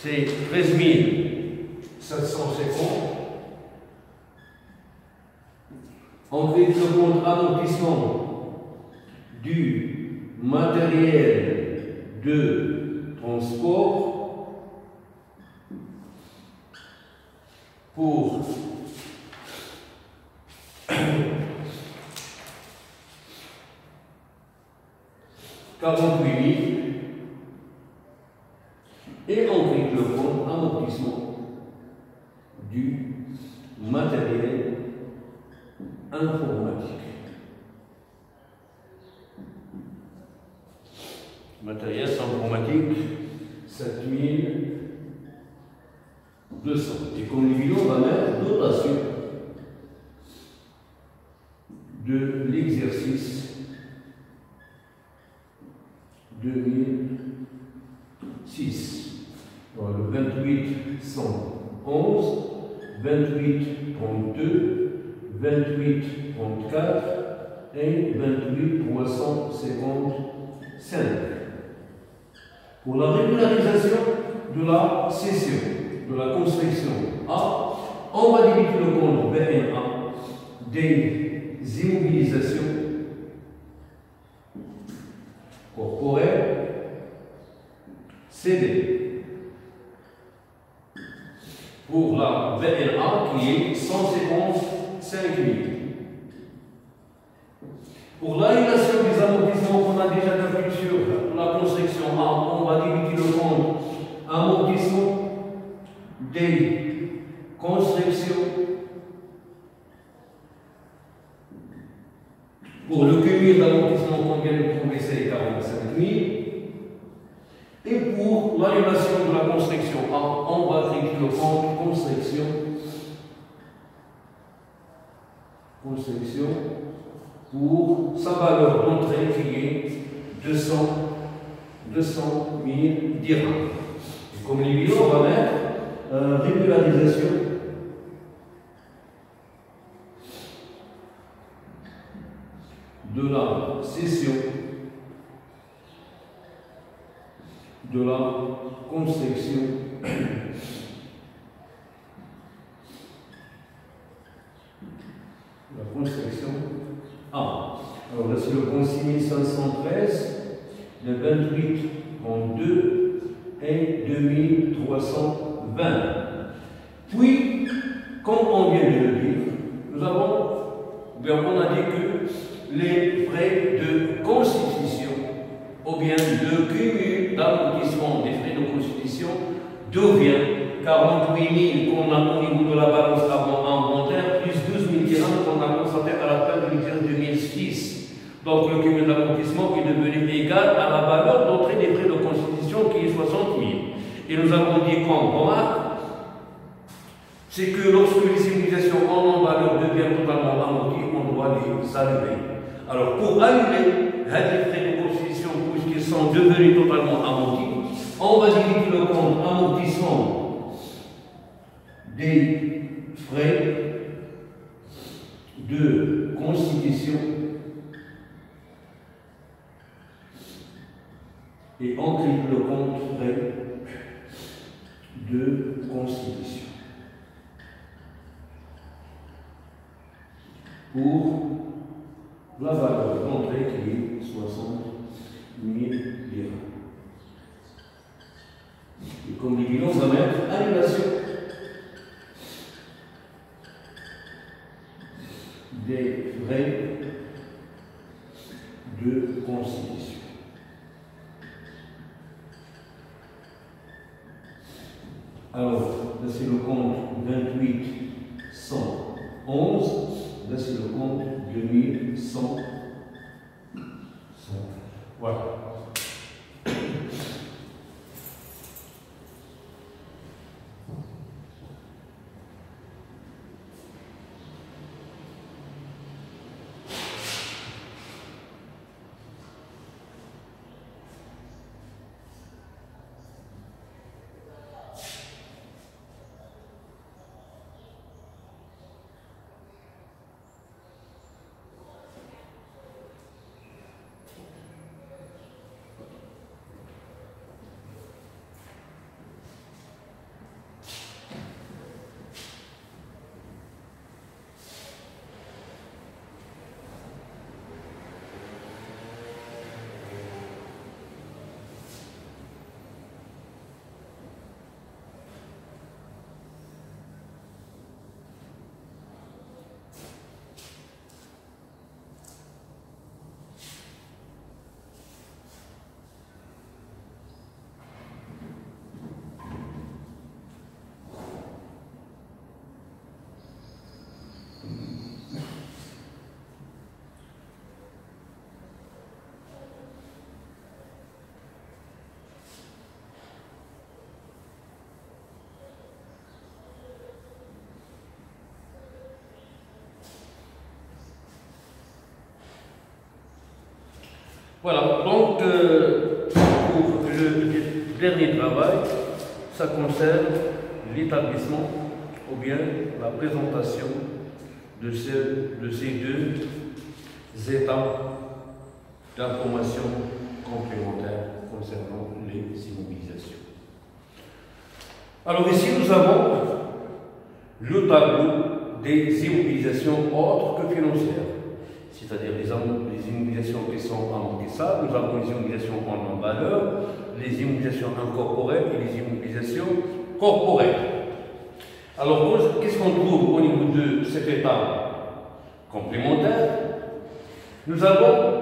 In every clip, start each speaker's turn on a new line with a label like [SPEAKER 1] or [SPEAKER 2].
[SPEAKER 1] c'est 13 750. On crédit le compte amortissement du matériel de transport pour 48 000 et on crédite le compte amortissement du matériel informatique. Matériel informatique, 7 200. Et comme les bilans, on va mettre dotation de l'exercice 2006. Alors, le 28 111, 28 32, 28 34 et 28 355. Pour la régularisation de la cession, de la construction A, on va diviser le compte BNA des immobilisations corporelles CD. Pour la BNA qui est 155 000. Pour l'annulation des amortissements qu'on a déjà calculé sur la construction A, on va diviser le compte amortissement des constructions pour le cumul d'amortissement qu'on vient de trouver, c'est 45 000. Et pour l'annulation de la construction A, on va créditer le compte construction pour sa valeur d'entrée qui est 200 000 dirhams. Et comme les bilans, on va mettre régularisation de la cession de la construction A. Alors là c'est le compte 6513, le 28 32 et 2320. Puis, comme on vient de le dire, on a dit que les frais de constitution ou bien de cumul d'amortissement des frais de constitution devient 48 000 qu'on a au niveau de la balance avant inventaire, plus 12 000 dirhams qu'on a constaté à la fin de l'exercice 2006. Donc le cumul d'amortissement est devenu égal à la valeur d'entrée des frais de constitution qui est 60 000. Et nous avons dit qu'en remarque, c'est que lorsque les immunisations en valeur deviennent totalement amorties, on doit les annuler. Alors pour annuler les frais de constitution, puisqu'ils sont devenus totalement amortis, on va diviser le compte amortissement des frais de constitution et on crédite le compte frais de constitution pour la valeur d'entrée qui est 60 000 dirhams. Et comme les bilans, on va mettre annulation des frais de constitution. Alors, là c'est le compte 28 111, là c'est le compte 2100. Voilà. Voilà, donc pour le dernier travail, ça concerne l'établissement ou bien la présentation de ces deux états d'information complémentaires concernant les immobilisations. Alors ici, nous avons le tableau des immobilisations autres que financières, c'est-à-dire les immobilisations qui sont amortissables, nous avons les immobilisations en valeur, les immobilisations incorporelles et les immobilisations corporelles. Alors, qu'est-ce qu'on trouve au niveau de cet état complémentaire? Nous avons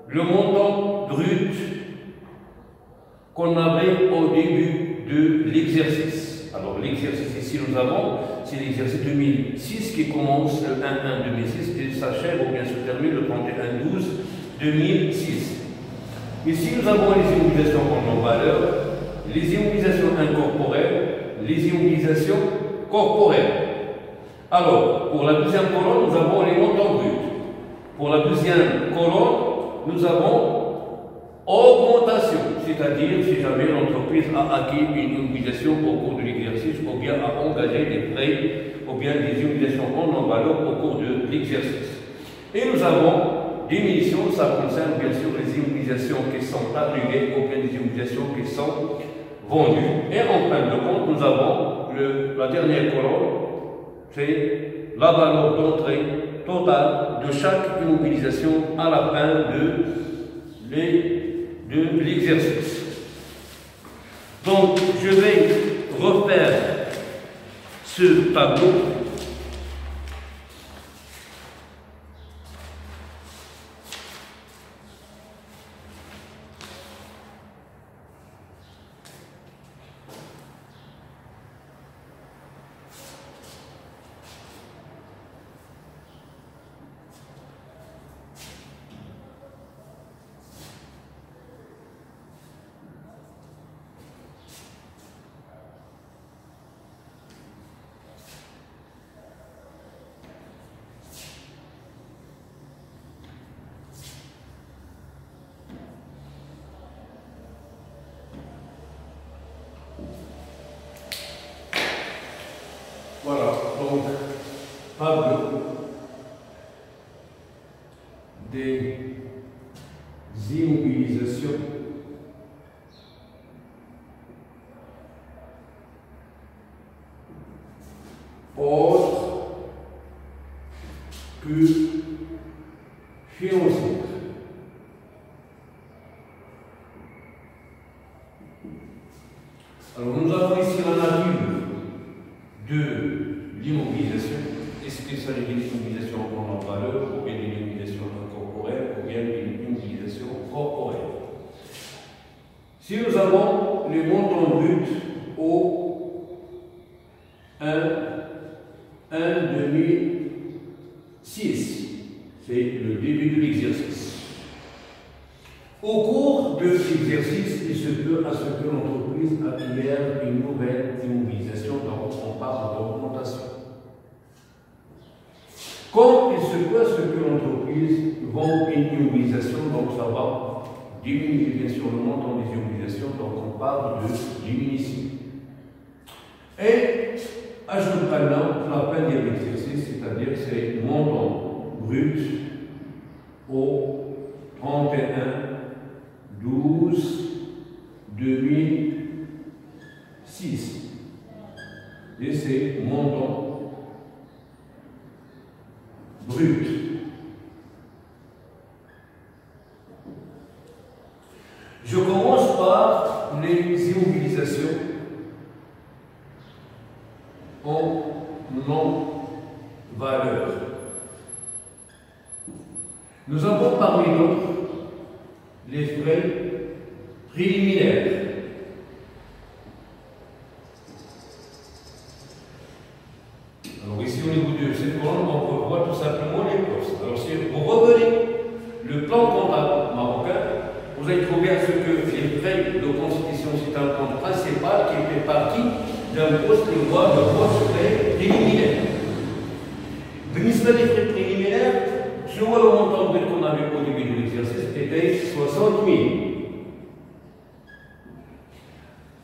[SPEAKER 1] le montant brut qu'on avait au début de l'exercice. Alors, l'exercice ici, nous avons, c'est l'exercice 2006 qui commence le 1-1-2006 et s'achève ou bien se termine le 31-12-2006. Ici, nous avons les immobilisations en valeur, les immobilisations incorporelles, les immobilisations corporelles. Alors, pour la deuxième colonne, nous avons les montants bruts. Pour la deuxième colonne, nous avons augmentation, c'est-à-dire si jamais l'entreprise a acquis une immobilisation au cours de l'exercice ou bien a engagé des prêts ou bien des immobilisations en valeur au cours de l'exercice. Et nous avons diminution, ça concerne bien sûr les immobilisations qui sont annulées ou bien des immobilisations qui sont vendues. Et en fin de compte, nous avons la dernière colonne, c'est la valeur d'entrée totale de chaque immobilisation à la fin de l'exercice. Donc, je vais refaire ce tableau. Voilà, donc, tableau des immobilisations autres que financières. Alors, nous avons ici la nature de l'immobilisation, est-ce que c'est une immobilisation en valeur, ou bien une immobilisation incorporelle, ou bien une immobilisation corporelle. Si nous avons le montant brut au 1-2006, c'est le début de l'exercice. Au cours de l'exercice, il se peut à ce que l'entreprise acquiert une nouvelle immobilisation, donc on parle d'augmentation. Comme il se peut à ce que l'entreprise vend une immobilisation, donc ça va diminuer bien sûr le montant des immobilisations, donc on parle de diminution. Et ajoute maintenant la fin de l'exercice, c'est-à-dire c'est le montant brut au 31-12-2006. Et c'est montant brut. Je commence par les immobilisations en non-valeur. Nous avons parmi d'autres les frais préliminaires. Alors ici au niveau de cette colonne, on peut voir tout simplement les postes. Alors si vous revenez le plan comptable marocain, vous allez trouver à ce que les frais de constitution, c'est un compte principal qui fait partie d'un poste que voit le poste frais préliminaire. بالنسبة les frais préliminaires, je vois le montant brut qu'on avait au début de l'exercice et c'était 60 000.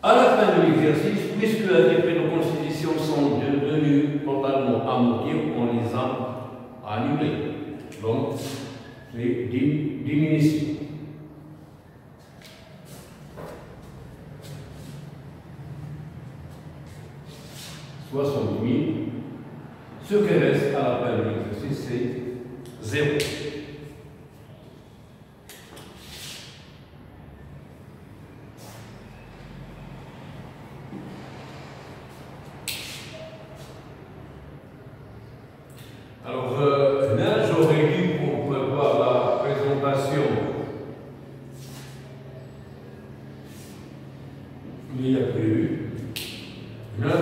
[SPEAKER 1] À la fin de l'exercice, puisque les frais de constitution sont devenus totalement amortis, on les a annulés. Donc, c'est diminution. « 60 000. Ce qui reste à la fin de l'exercice, c'est 0. Alors là, j'aurais dû pour prévoir la présentation, il y a prévu. Là,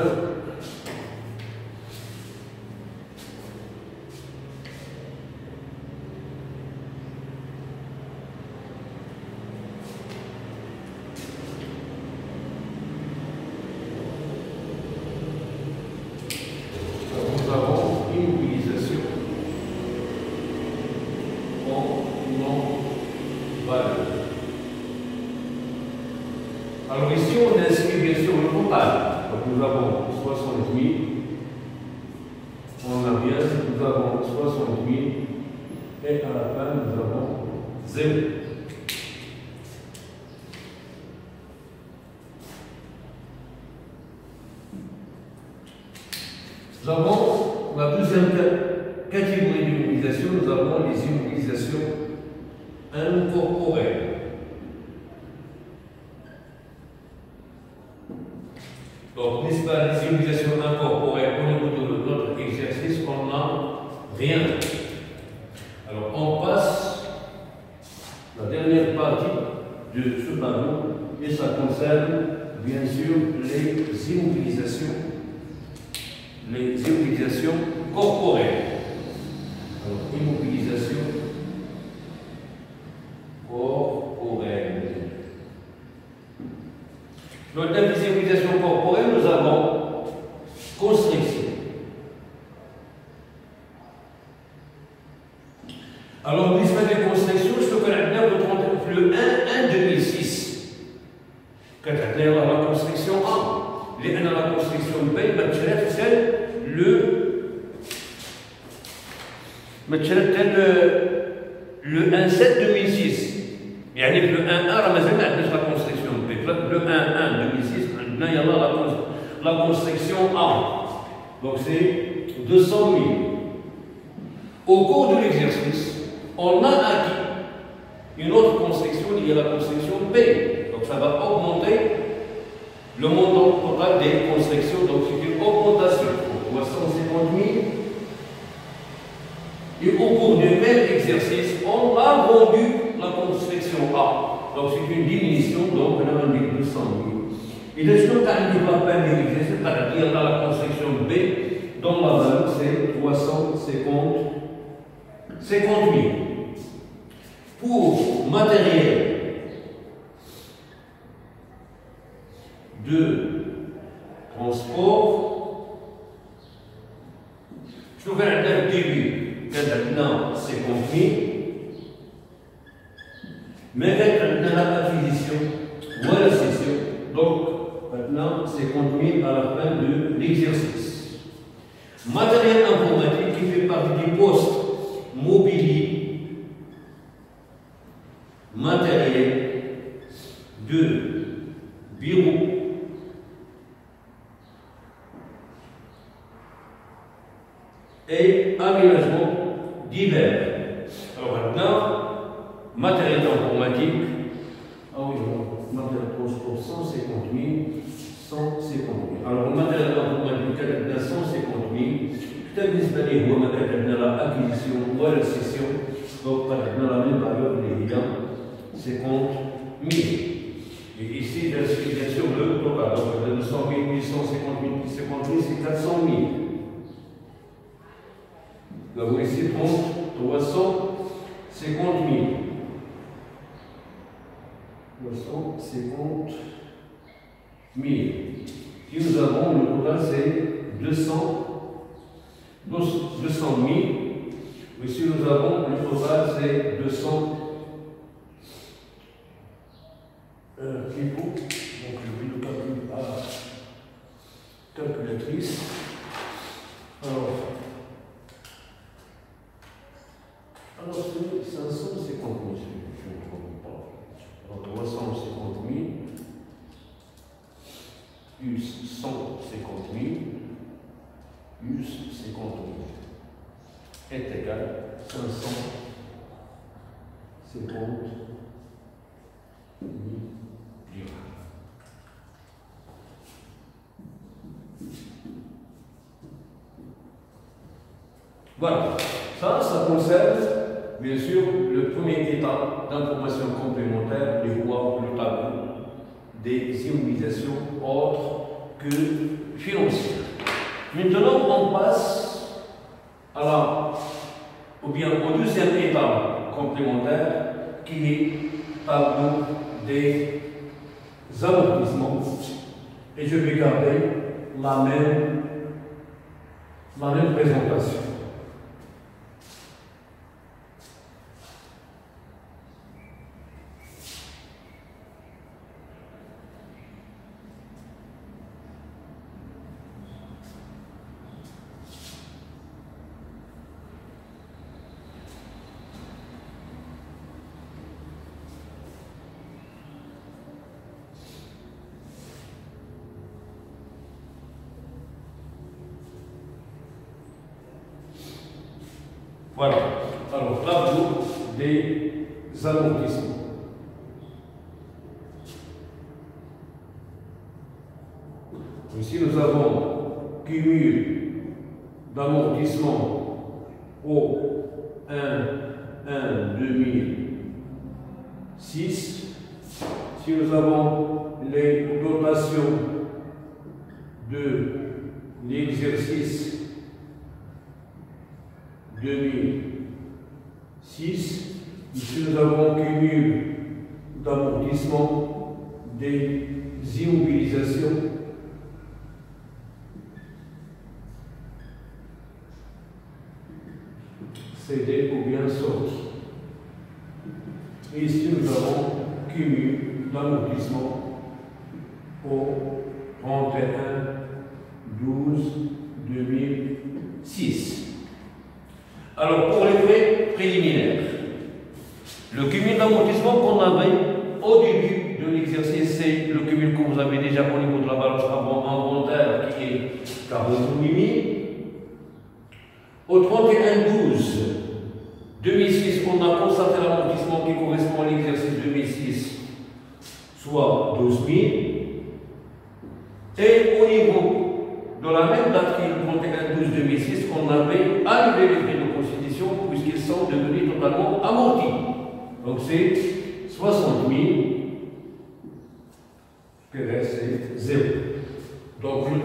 [SPEAKER 1] nous avons immobilisation en non-valeur. Alors ici, on inscrit bien sûr le total. Donc nous avons 60 000. On a bien, nous avons 60 000. Et à la fin, nous avons 0. Nous avons la deuxième catégorie d'immobilisation, nous avons les immobilisations incorporelles. Donc, n'est-ce pas, les immobilisations incorporelles, au niveau de notre exercice, on n'a rien. Alors, on passe la dernière partie de ce tableau, et ça concerne, bien sûr, les immobilisations corporelles. Alors, immobilisation corporelle. Dans la immobilisation corporelle, nous avons constriction. Alors, l'histoire des constrictions, je peux connaître bien le 1 2006. Quand on a la constriction A, les 1 à la constriction B, c'est le 1-7 2006. Il y a le 1-1, la constriction B. Le 1-1 2006, il y a la constriction A. Donc c'est 200 000. Au cours de l'exercice, on a acquis une autre constriction liée à la constriction B. Donc ça va augmenter le montant total des constrictions. Donc c'est une augmentation pour 350 000. Et au cours du même exercice, on a vendu la constriction A. Donc c'est une diminution, donc on a vendu 200 000. Et le jour quand il va faire l'exercice, c'est-à-dire dans la constriction B, dont la valeur c'est 350 000. Pour matériel de transport, je vais faire un début, maintenant 50 000, mais maintenant la acquisition ou la cession, donc maintenant 50 000 à la fin de l'exercice. Matériel informatique qui fait partie du poste mobilier, matériel de bureau, et aménagement divers. Alors maintenant, matériel informatique, ah oui, matériel transport 150 000, 150 000. Alors le matériel informatique, il y a 150 000. بالنسبة لي هو مكان عندنا لا acquisition ولا cession. Donc maintenant la même valeur il est 50 000. Et ici, bien sûr, le total, donc 200 000, 850 000, 50 000, c'est 400 000. Nous avons ici 350 000. 350 000. Et nous avons, le total c'est 200 000. Ici nous avons, le total c'est 200 typo, donc je vais le calculer à la calculatrice. Alors c'est 550 000, je ne me trompe pas. Alors 350 000 plus 150 000 plus 50 000 est égal à 550 000 dirhams. Voilà, ça concerne bien sûr le premier état d'information complémentaire, de voir le tableau des immobilisations autres que financières. Maintenant, on passe au deuxième état complémentaire qui est tableau des amortissements. Et je vais garder la même présentation. Voilà, alors tableau des amortissements. Ici nous avons cumul d'amortissement au 1/2006. Si nous avons les dotations de l'exercice 2006, ici nous avons cumul d'amortissement des immobilisations cédées ou bien sorties. Et ici nous avons cumul d'amortissement au 31/12/2006. Alors, pour les frais préliminaires, le cumul d'amortissement qu'on avait au début de l'exercice, c'est le cumul que vous avez déjà au niveau de la balance avant inventaire qui est 48 000. Au 31/12/2006, on a constaté l'amortissement qui correspond à l'exercice 2006, soit 12 000. Et au niveau de la même date qui est le 31/12/2006, on avait annulé les frais de constitution puisqu'ils sont devenus totalement amortis. Donc c'est 60 000 qui reste 0. Donc le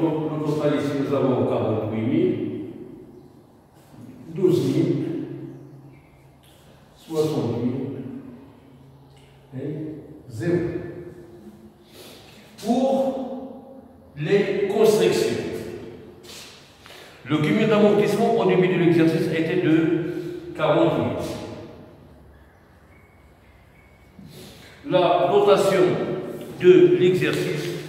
[SPEAKER 1] total ici nous avons 48 000, 12 000, 60 000 et 0. Pour les constructions, le cumul d'amortissement au début de l'exercice était de 40 000. La dotation de l'exercice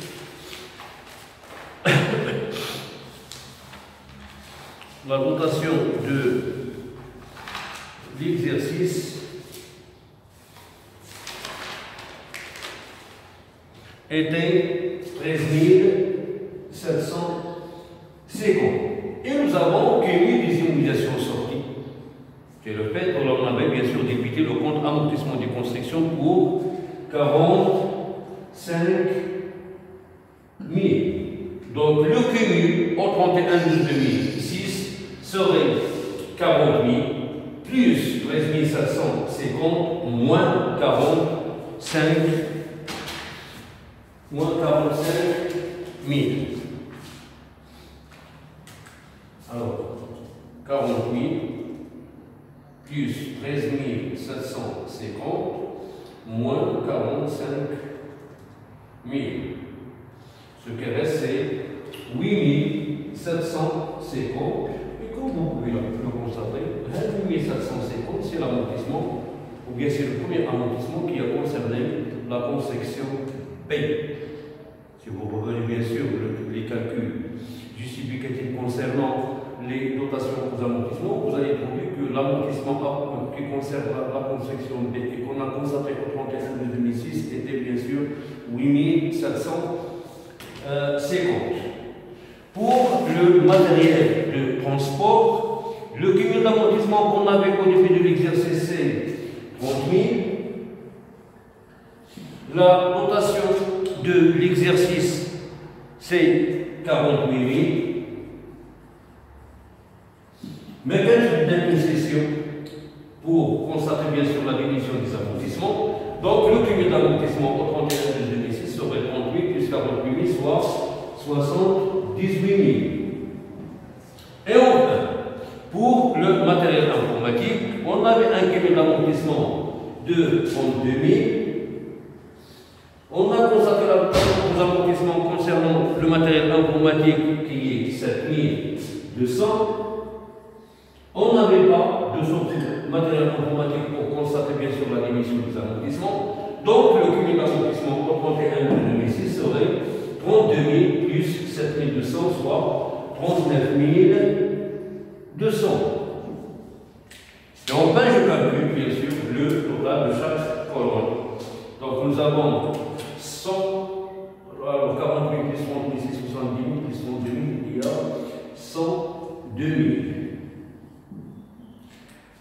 [SPEAKER 1] était 13 750. Et nous avons cumulé des immobilisations sorties. C'est le fait qu'on avait bien sûr débité le compte amortissement des constructions pour 45 000. Donc le cumul au 31/12/2006 serait 40 000 plus 13 750 moins 45 000. Alors, 40 000 plus 13 750 moins 45 000. Ce qui reste, c'est 8 750. Et comme vous pouvez le constater, 8 750, c'est l'amortissement, ou bien c'est le premier amortissement qui a concerné la construction paye. Si vous revenez bien sûr les calculs justificatifs concernant les dotations aux amortissements, vous allez trouver que l'amortissement A qui concerne la construction B et qu'on a constaté au 31 de 2006 était bien sûr 8750. Pour le matériel de transport, le cumul d'amortissement qu'on avait au début de l'exercice, c'est 30 000. La dotation de l'exercice, c'est 48 000. Mécanisme d'impulsion pour constater bien sûr la diminution des amortissements. Donc le cumul d'amortissement au 31 de 2006 serait 38 plus 48 000, soit 78 000. Et enfin, pour le matériel informatique, on avait un cumul d'amortissement de 32 000. On a constaté les amortissements concernant le matériel informatique qui est 7 200. On n'avait pas de sortie de matériel informatique pour constater bien sûr la diminution des amortissements. Donc le cumul d'amortissement au 31 de 2006 serait 32 000 plus 7 200, soit 39 200. Et enfin, je calcule bien sûr le total de chaque colonne. Donc nous avons 100, alors 48 plus 30 ici, 70 000 plus 32 000, il y a 102 000.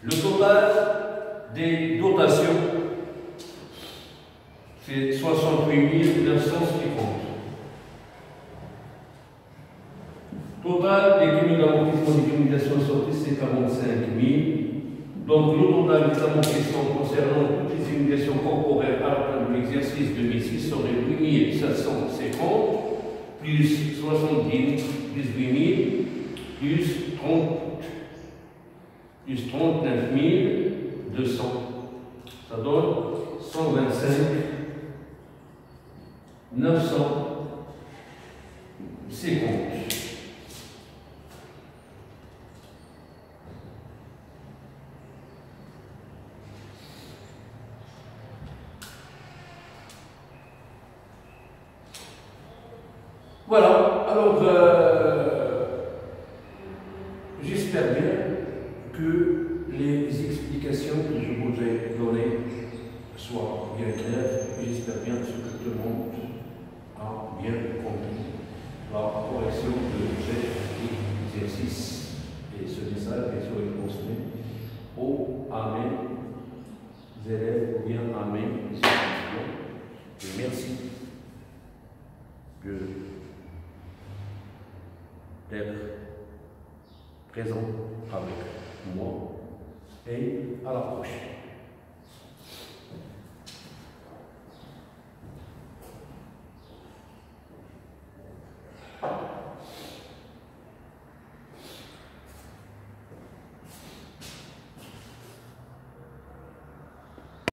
[SPEAKER 1] Le total des dotations, c'est 68 950. Total des cumuls d'amortissement des communications sorties, c'est 45 000. Donc le total des amortissements concernant toutes les immunications corporelles à la fin de l'exercice 2006 serait 8 750 plus 70 plus 8 000 plus 39 200. Ça donne 125 950. Voilà, alors j'espère bien que les explications que je vous ai données soient bien claires. J'espère bien que tout le monde a bien compris la correction de cet exercice. Et ce message, bien sûr, est transmis au Amen, élèves, ou bien Amen, les étudiants. Et merci d'être présent avec moi et à la prochaine.